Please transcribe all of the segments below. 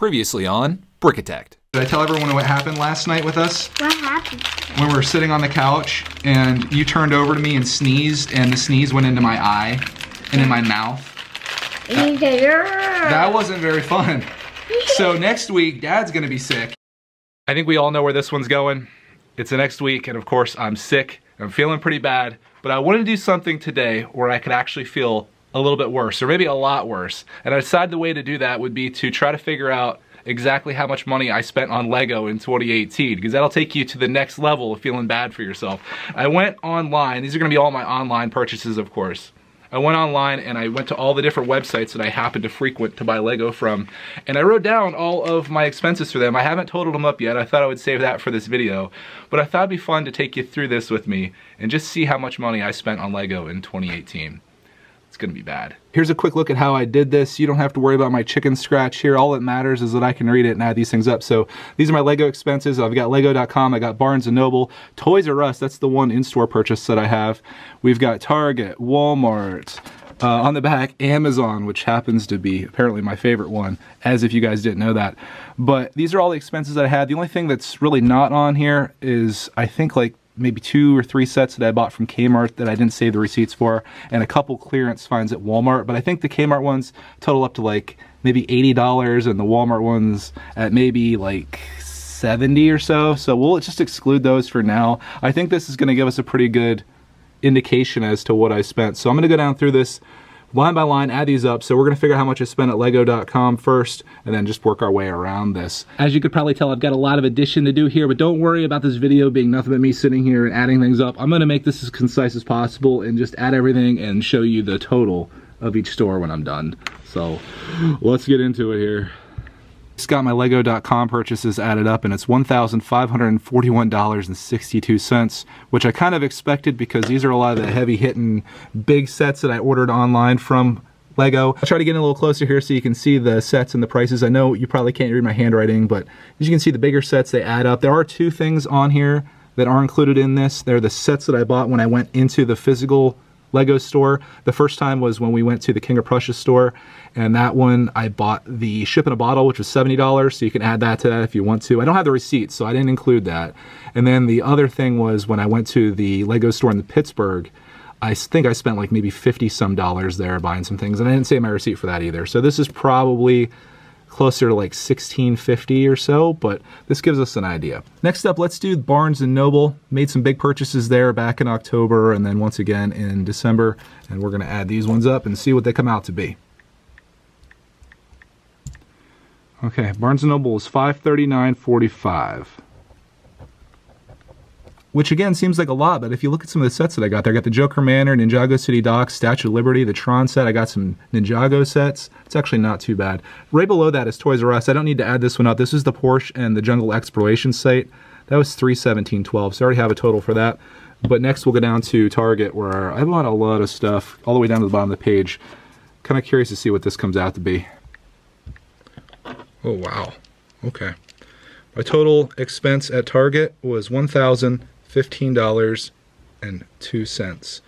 Previously on brickitect. Did I tell everyone what happened last night with us? What happened? When we were sitting on the couch and you turned over to me and sneezed, and the sneeze went into my eye and in my mouth. That wasn't very fun. So next week, Dad's gonna be sick. I think we all know where this one's going. It's the next week, and of course, I'm sick. I'm feeling pretty bad, but I wanted to do something today where I could actually feel a little bit worse, or maybe a lot worse. And I decided the way to do that would be to try to figure out exactly how much money I spent on Lego in 2018, because that'll take you to the next level of feeling bad for yourself. I went online. These are gonna be all my online purchases, of course. I went online and I went to all the different websites that I happen to frequent to buy Lego from, and I wrote down all of my expenses for them. I haven't totaled them up yet. I thought I would save that for this video, but I thought it'd be fun to take you through this with me and just see how much money I spent on Lego in 2018. It's gonna be bad. Here's a quick look at how I did this. You don't have to worry about my chicken scratch here. All that matters is that I can read it and add these things up. So these are my Lego expenses. I've got Lego.com, I got Barnes & Noble, Toys R Us, that's the one in-store purchase that I have. We've got Target, Walmart, on the back, Amazon, which happens to be apparently my favorite one, as if you guys didn't know that. But these are all the expenses that I had. The only thing that's really not on here is, I think, like maybe 2 or 3 sets that I bought from Kmart that I didn't save the receipts for, and a couple clearance finds at Walmart. But I think the Kmart ones total up to like maybe $80, and the Walmart ones at maybe like 70 or so. So we'll just exclude those for now. I think this is gonna give us a pretty good indication as to what I spent. So I'm gonna go down through this line by line, add these up. So we're gonna figure out how much I spent at Lego.com first, and then just work our way around this. As you could probably tell, I've got a lot of addition to do here, but don't worry about this video being nothing but me sitting here and adding things up. I'm gonna make this as concise as possible and just add everything and show you the total of each store when I'm done. So let's get into it here. Just got my Lego.com purchases added up, and it's $1,541.62, which I kind of expected because these are a lot of the heavy-hitting big sets that I ordered online from Lego. I'll try to get in a little closer here so you can see the sets and the prices. I know you probably can't read my handwriting, but as you can see, the bigger sets, they add up. There are 2 things on here that are included in this. They're the sets that I bought when I went into the physical Lego store. The first time was when we went to the King of Prussia store, and that one I bought the ship in a bottle, which was $70, so you can add that to that if you want to. I don't have the receipt, so I didn't include that. And then the other thing was when I went to the Lego store in Pittsburgh, I think I spent like maybe 50 some dollars there buying some things, and I didn't save my receipt for that either. So this is probably closer to like $16.50 or so, but this gives us an idea. Next up, let's do Barnes & Noble. Made some big purchases there back in October and then once again in December, and we're gonna add these ones up and see what they come out to be. Okay, Barnes & Noble is $539.45. Which again seems like a lot, but if you look at some of the sets that I got there, I got the Joker Manor, Ninjago City Docks, Statue of Liberty, the Tron set. I got some Ninjago sets. It's actually not too bad. Right below that is Toys R Us. I don't need to add this one up. This is the Porsche and the Jungle Exploration site. That was $317.12, so I already have a total for that. But next we'll go down to Target, where I bought a lot of stuff all the way down to the bottom of the page. Kind of curious to see what this comes out to be. Oh wow, okay. My total expense at Target was $1,015.02.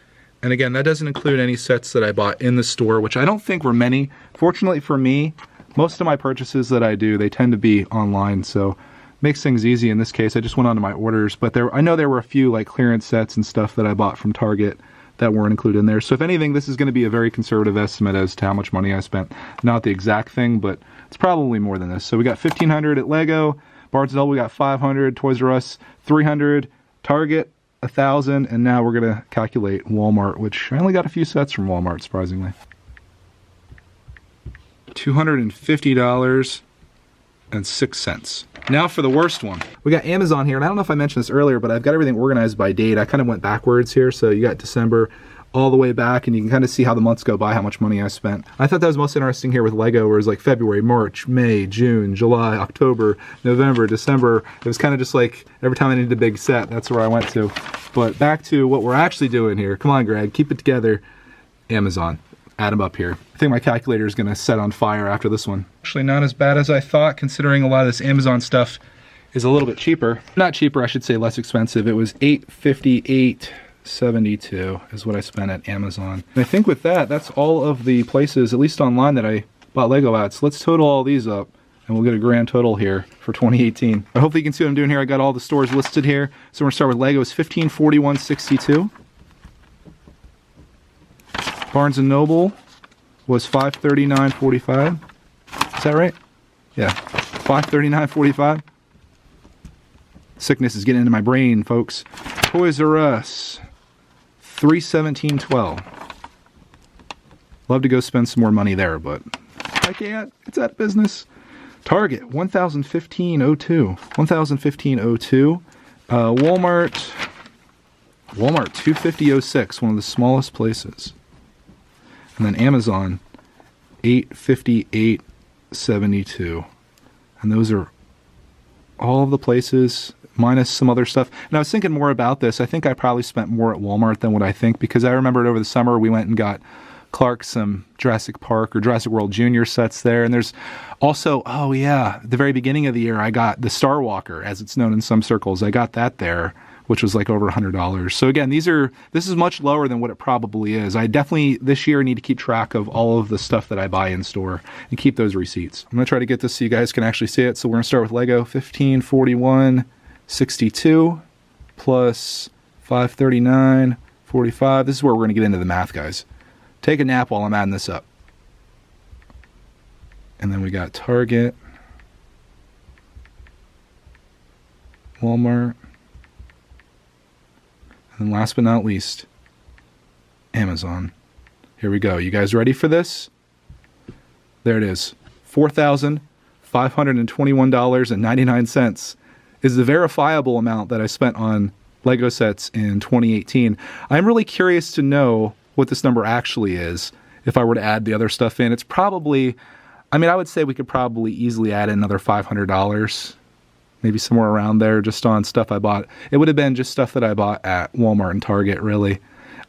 And again, that doesn't include any sets that I bought in the store, which I don't think were many. Fortunately for me, most of my purchases that I do, they tend to be online, so makes things easy in this case. I just went onto my orders, but I know there were a few like clearance sets and stuff that I bought from Target that weren't included in there. So if anything, this is going to be a very conservative estimate as to how much money I spent. Not the exact thing, but it's probably more than this. So we got $1,500 at Lego, Barnes & Noble, we got $500, Toys R Us, $300, Target, $1,000, and now we're gonna calculate Walmart, which I only got a few sets from Walmart, surprisingly. $250.06. Now for the worst one. We got Amazon here, and I don't know if I mentioned this earlier, but I've got everything organized by date. I kind of went backwards here, so you got December all the way back, and you can kind of see how the months go by, how much money I spent. I thought that was most interesting here with Lego, where it was like February, March, May, June, July, October, November, December. It was kind of just like every time I needed a big set, that's where I went to. But back to what we're actually doing here. Come on, Greg, keep it together. Amazon. Add them up here. I think my calculator is gonna set on fire after this one. Actually not as bad as I thought, considering a lot of this Amazon stuff is a little bit cheaper. Not cheaper, I should say less expensive. It was $858.72 is what I spent at Amazon. And I think with that, that's all of the places, at least online, that I bought Lego at. So let's total all these up. and we'll get a grand total here for 2018. But hopefully you can see what I'm doing here. I got all the stores listed here. So we're gonna start with Legos, $1541.62. Barnes & Noble was $539.45. Is that right? Yeah, $539.45. Sickness is getting into my brain, folks. Toys R Us, $317.12. Love to go spend some more money there, but I can't. It's out of business. Target, $1,015.02. $1,015.02. Walmart, $250.06, one of the smallest places. And then Amazon, $858.72. And those are all of the places, minus some other stuff. And I was thinking more about this. I think I probably spent more at Walmart than what I think, because I remembered over the summer we went and got Clark some Jurassic Park or Jurassic World Junior sets there. And there's also, oh yeah, at the very beginning of the year I got the Star Walker, as it's known in some circles. I got that there, which was like over $100. So again, this is much lower than what it probably is. I definitely this year need to keep track of all of the stuff that I buy in store and keep those receipts. I'm gonna try to get this so you guys can actually see it. So we're gonna start with Lego, $1541.62 plus $539.45. This is where we're gonna get into the math, guys. Take a nap while I'm adding this up. And then we got Target, Walmart, and then last but not least, Amazon. Here we go. You guys ready for this? There it is. $4,521.99 is the verifiable amount that I spent on Lego sets in 2018. I'm really curious to know what this number actually is if I were to add the other stuff in. It's probably, I mean, I would say we could probably easily add another $500, maybe somewhere around there, just on stuff I bought. It would have been just stuff that I bought at Walmart and Target, really.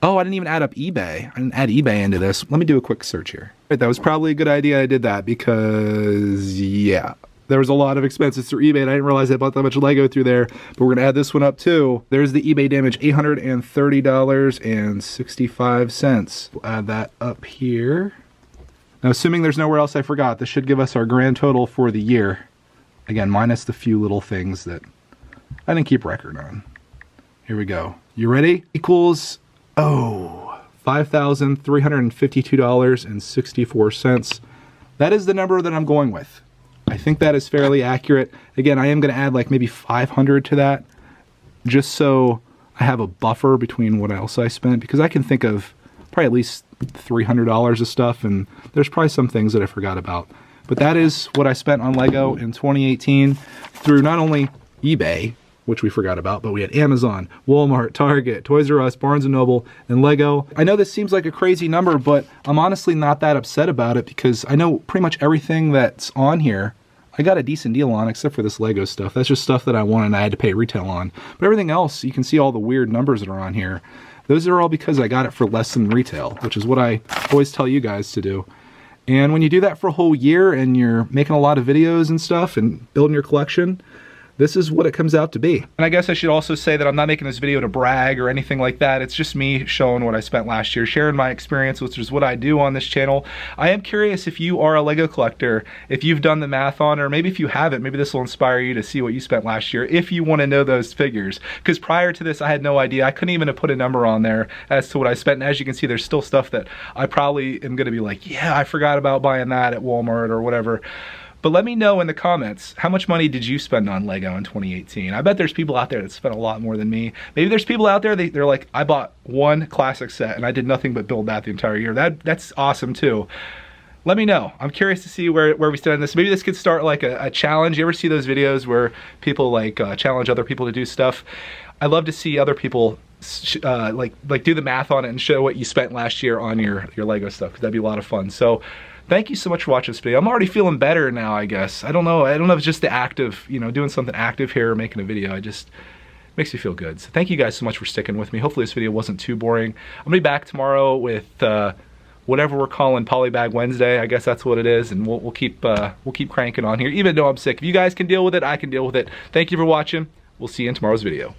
Oh, I didn't even add up eBay. I didn't add eBay into this. Let me do a quick search here. Right, that was probably a good idea I did that, because yeah, there was a lot of expenses through eBay and I didn't realize I bought that much Lego through there, but we're gonna add this one up too. There's the eBay damage, $830.65. We'll add that up here. Now, assuming there's nowhere else I forgot, this should give us our grand total for the year. Again, minus the few little things that I didn't keep record on. Here we go. You ready? Equals, $5,352.64. That is the number that I'm going with. I think that is fairly accurate. Again, I am going to add like maybe 500 to that, just so I have a buffer between what else I spent, because I can think of probably at least $300 of stuff, and there's probably some things that I forgot about. But that is what I spent on Lego in 2018 through not only eBay, which we forgot about, but we had Amazon, Walmart, Target, Toys R Us, Barnes & Noble, and Lego. I know this seems like a crazy number, but I'm honestly not that upset about it, because I know pretty much everything that's on here I got a decent deal on, except for this Lego stuff. That's just stuff that I wanted and I had to pay retail on. But everything else, you can see all the weird numbers that are on here. Those are all because I got it for less than retail, which is what I always tell you guys to do. And when you do that for a whole year and you're making a lot of videos and stuff and building your collection, this is what it comes out to be. And I guess I should also say that I'm not making this video to brag or anything like that. It's just me showing what I spent last year, sharing my experience, which is what I do on this channel. I am curious if you are a Lego collector, if you've done the math on, or maybe if you haven't, maybe this will inspire you to see what you spent last year, if you want to know those figures. Because prior to this, I had no idea. I couldn't even have put a number on there as to what I spent. And as you can see, there's still stuff that I probably am going to be like, yeah, I forgot about buying that at Walmart or whatever. But let me know in the comments, how much money did you spend on Lego in 2018? I bet there's people out there that spent a lot more than me. Maybe there's people out there, they're like, I bought one classic set and I did nothing but build that the entire year. That's awesome too. Let me know. I'm curious to see where we stand on this. Maybe this could start like a challenge. You ever see those videos where people like challenge other people to do stuff? I love to see other people like do the math on it and show what you spent last year on your Lego stuff, because that'd be a lot of fun. So thank you so much for watching this video. I'm already feeling better now, I guess. I don't know if it's just the active, doing something active here or making a video. Makes me feel good. So thank you guys so much for sticking with me. Hopefully this video wasn't too boring. I'm gonna be back tomorrow with whatever we're calling Polybag Wednesday. I guess that's what it is, and we'll keep cranking on here. Even though I'm sick, if you guys can deal with it, I can deal with it. Thank you for watching. We'll see you in tomorrow's video.